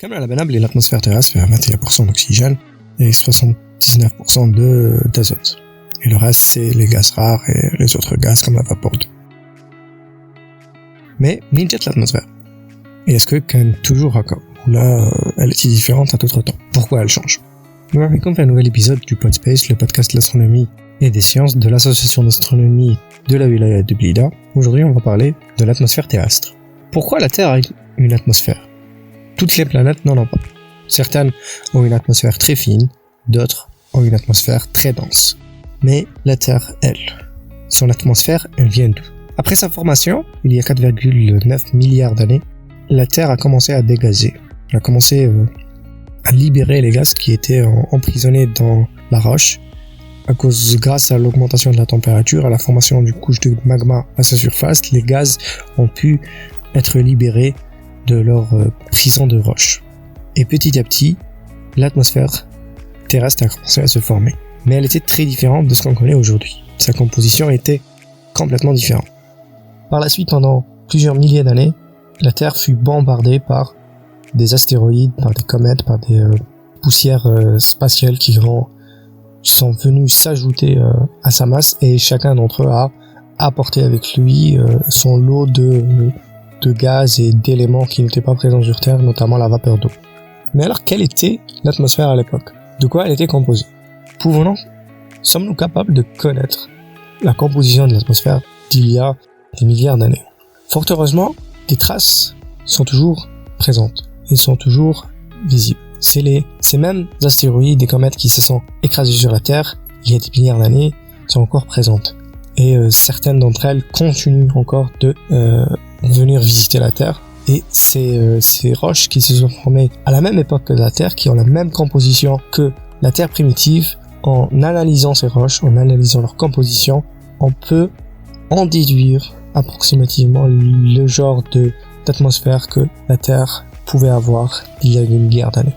Comme à la banable, l'atmosphère terrestre fait 21% d'oxygène et 79% d'azote. Et le reste, c'est les gaz rares et les autres gaz comme la vapeur d'eau. Mais, ninja de l'atmosphère. Et est-ce que quand toujours à ou là, elle est différente à d'autres temps? Pourquoi elle change? Nous avons fait un nouvel épisode du Podspace, le podcast de l'astronomie et des sciences de l'association d'astronomie de la wilaya de Blida. Aujourd'hui, on va parler de l'atmosphère terrestre. Pourquoi la Terre a une atmosphère? Toutes les planètes n'en ont pas. Certaines ont une atmosphère très fine, d'autres ont une atmosphère très dense. Mais la Terre, elle, son atmosphère, elle vient d'où? Après sa formation, il y a 4,9 milliards d'années, la Terre a commencé à dégazer. Elle a commencé à libérer les gaz qui étaient emprisonnés dans la roche grâce à l'augmentation de la température, à la formation d'une couche de magma à sa surface. Les gaz ont pu être libérés de leur prison de roche. Et petit à petit, l'atmosphère terrestre a commencé à se former. Mais elle était très différente de ce qu'on connaît aujourd'hui. Sa composition était complètement différente. Par la suite, pendant plusieurs milliers d'années, la Terre fut bombardée par des astéroïdes, par des comètes, par des poussières spatiales qui sont venues s'ajouter à sa masse, et chacun d'entre eux a apporté avec lui son lot de gaz et d'éléments qui n'étaient pas présents sur Terre, notamment la vapeur d'eau. Mais alors, quelle était l'atmosphère à l'époque? De quoi elle était composée? Sommes-nous capables de connaître la composition de l'atmosphère d'il y a des milliards d'années? Fort heureusement, des traces sont toujours présentes et sont toujours visibles. Ces mêmes astéroïdes et comètes qui se sont écrasés sur la Terre il y a des milliards d'années sont encore présentes. Et certaines d'entre elles continuent encore de venir visiter la Terre. Et ces roches qui se sont formées à la même époque que la Terre, qui ont la même composition que la Terre primitive, en analysant ces roches, en analysant leur composition, on peut en déduire approximativement le genre d'atmosphère que la Terre pouvait avoir il y a des milliards d'années.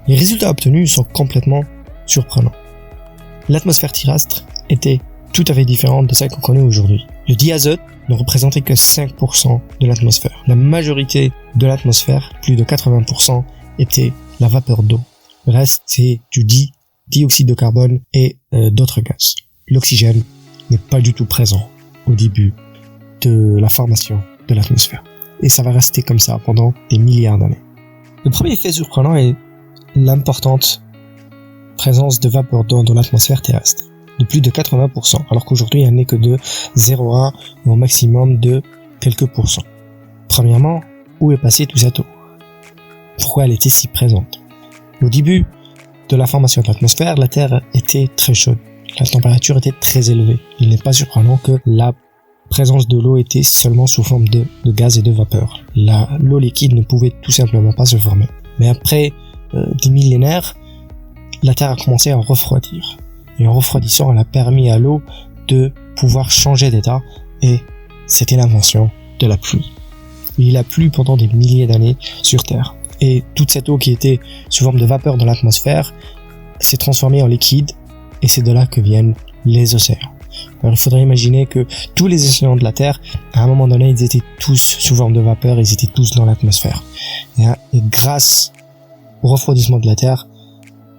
Les résultats obtenus sont complètement surprenants. L'atmosphère terrestre était tout à fait différente de celle qu'on connaît aujourd'hui. Le diazote ne représentait que 5% de l'atmosphère. La majorité de l'atmosphère, plus de 80%, était la vapeur d'eau. Le reste, c'est du dioxyde de carbone et d'autres gaz. L'oxygène n'est pas du tout présent au début de la formation de l'atmosphère. Et ça va rester comme ça pendant des milliards d'années. Le premier fait surprenant est l'importante présence de vapeur d'eau dans l'atmosphère terrestre, de plus de 80%, alors qu'aujourd'hui elle n'est que de 0,1 ou au maximum de quelques pourcents. Premièrement, où est passée toute cette eau? Pourquoi elle était si présente? Au début de la formation de l'atmosphère, la Terre était très chaude. La température était très élevée. Il n'est pas surprenant que la présence de l'eau était seulement sous forme de gaz et de vapeur. L'eau liquide ne pouvait tout simplement pas se former. Mais après des millénaires, la Terre a commencé à refroidir. Et en refroidissant, elle a permis à l'eau de pouvoir changer d'état, et c'était l'invention de la pluie. Il a plu pendant des milliers d'années sur Terre. Et toute cette eau qui était sous forme de vapeur dans l'atmosphère s'est transformée en liquide, et c'est de là que viennent les océans. Alors il faudrait imaginer que tous les océans de la Terre, à un moment donné, ils étaient tous sous forme de vapeur, ils étaient tous dans l'atmosphère. Et grâce au refroidissement de la Terre,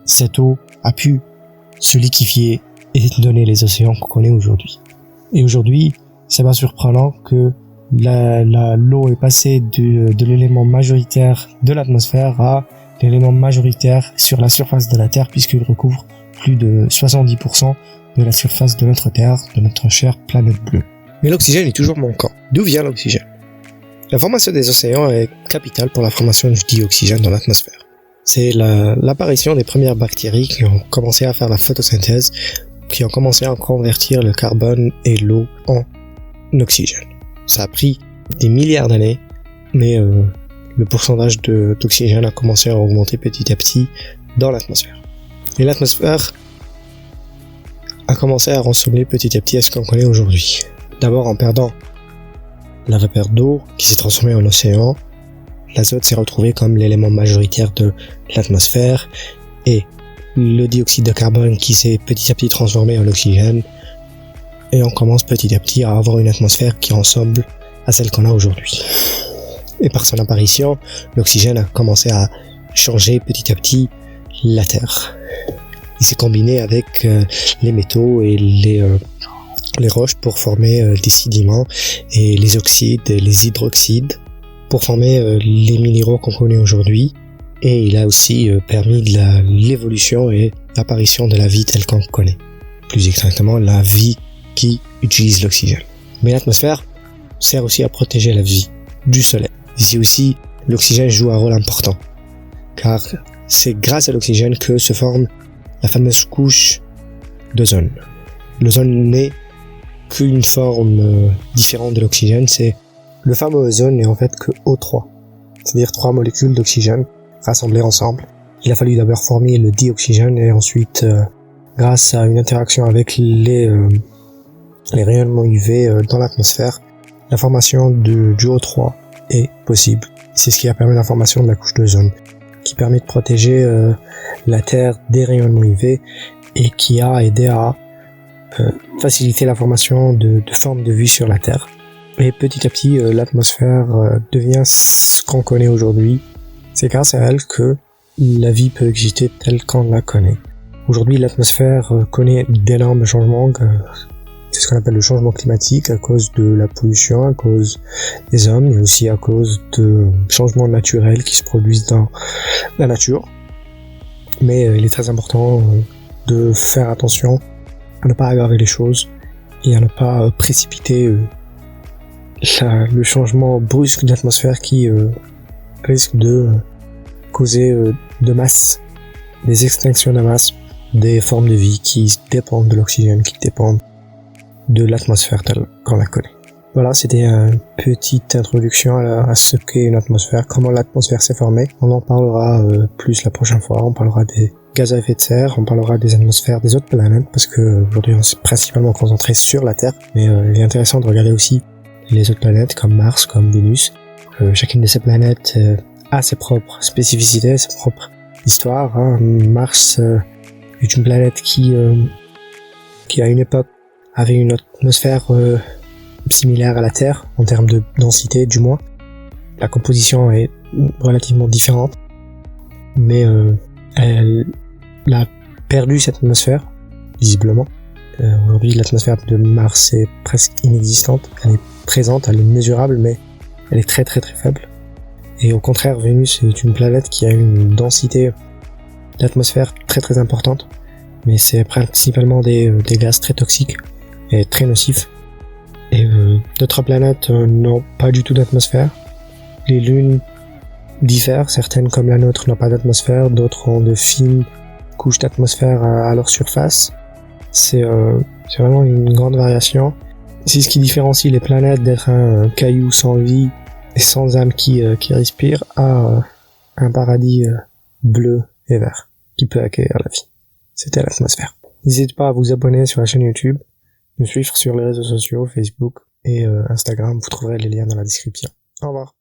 cette eau a pu se liquéfier et donner les océans qu'on connaît aujourd'hui. Et aujourd'hui, c'est pas surprenant que l'eau est passée de l'élément majoritaire de l'atmosphère à l'élément majoritaire sur la surface de la Terre, puisqu'il recouvre plus de 70% de la surface de notre Terre, de notre chère planète bleue. Mais l'oxygène est toujours manquant. D'où vient l'oxygène? La formation des océans est capitale pour la formation du dioxygène dans l'atmosphère. C'est l'apparition des premières bactéries qui ont commencé à faire la photosynthèse, qui ont commencé à convertir le carbone et l'eau en oxygène. Ça a pris des milliards d'années, mais le pourcentage d'oxygène a commencé à augmenter petit à petit dans l'atmosphère. Et l'atmosphère a commencé à ressembler petit à petit à ce qu'on connaît aujourd'hui. D'abord en perdant la vapeur d'eau qui s'est transformée en océan, l'azote s'est retrouvé comme l'élément majoritaire de l'atmosphère, et le dioxyde de carbone qui s'est petit à petit transformé en oxygène, et on commence petit à petit à avoir une atmosphère qui ressemble à celle qu'on a aujourd'hui. Et par son apparition, l'oxygène a commencé à changer petit à petit la Terre. Il s'est combiné avec les métaux et les roches pour former des sédiments et les oxydes et les hydroxydes pour former les minéraux qu'on connaît aujourd'hui. Et il a aussi permis l'évolution et l'apparition de la vie telle qu'on connaît. Plus exactement, la vie qui utilise l'oxygène. Mais l'atmosphère sert aussi à protéger la vie du soleil. Ici aussi, l'oxygène joue un rôle important, car c'est grâce à l'oxygène que se forme la fameuse couche d'ozone. L'ozone n'est qu'une forme différente de l'oxygène, c'est le fameux ozone n'est en fait que O3, c'est-à-dire 3 molécules d'oxygène rassemblées ensemble. Il a fallu d'abord former le dioxygène et ensuite, grâce à une interaction avec les rayonnements UV dans l'atmosphère, la formation du O3 est possible. C'est ce qui a permis la formation de la couche d'ozone, qui permet de protéger la Terre des rayonnements UV et qui a aidé à faciliter la formation de formes de vie sur la Terre. Et petit à petit, l'atmosphère devient ce qu'on connaît aujourd'hui. C'est grâce à elle que la vie peut exister telle qu'on la connaît. Aujourd'hui, l'atmosphère connaît d'énormes changements. C'est ce qu'on appelle le changement climatique à cause de la pollution, à cause des hommes, mais aussi à cause de changements naturels qui se produisent dans la nature. Mais il est très important de faire attention à ne pas aggraver les choses et à ne pas précipiter le changement brusque de l'atmosphère qui risque de causer de masse, des extinctions de masse, des formes de vie qui dépendent de l'oxygène, qui dépendent de l'atmosphère telle qu'on la connaît. Voilà, c'était une petite introduction à ce qu'est une atmosphère, comment l'atmosphère s'est formée. On en parlera plus la prochaine fois, on parlera des gaz à effet de serre, on parlera des atmosphères des autres planètes, parce que aujourd'hui on s'est principalement concentré sur la Terre, mais il est intéressant de regarder aussi les autres planètes comme Mars, comme Vénus. Chacune de ces planètes a ses propres spécificités, ses propres histoires. Mars est une planète qui à une époque avait une atmosphère similaire à la Terre, en termes de densité du moins. La composition est relativement différente, mais elle a perdu cette atmosphère, visiblement. Aujourd'hui, l'atmosphère de Mars est presque inexistante. Elle est présente, elle est mesurable, mais elle est très très très faible. Et au contraire, Vénus est une planète qui a une densité d'atmosphère très très importante, mais c'est principalement des gaz très toxiques et très nocifs. Et d'autres planètes n'ont pas du tout d'atmosphère. Les lunes diffèrent, certaines comme la nôtre n'ont pas d'atmosphère, d'autres ont de fines couches d'atmosphère à leur surface. C'est vraiment une grande variation. C'est ce qui différencie les planètes d'être un caillou sans vie et sans âme qui respire à un paradis bleu et vert qui peut accueillir la vie. C'était l'atmosphère. N'hésitez pas à vous abonner sur la chaîne YouTube, me suivre sur les réseaux sociaux, Facebook et Instagram, vous trouverez les liens dans la description. Au revoir.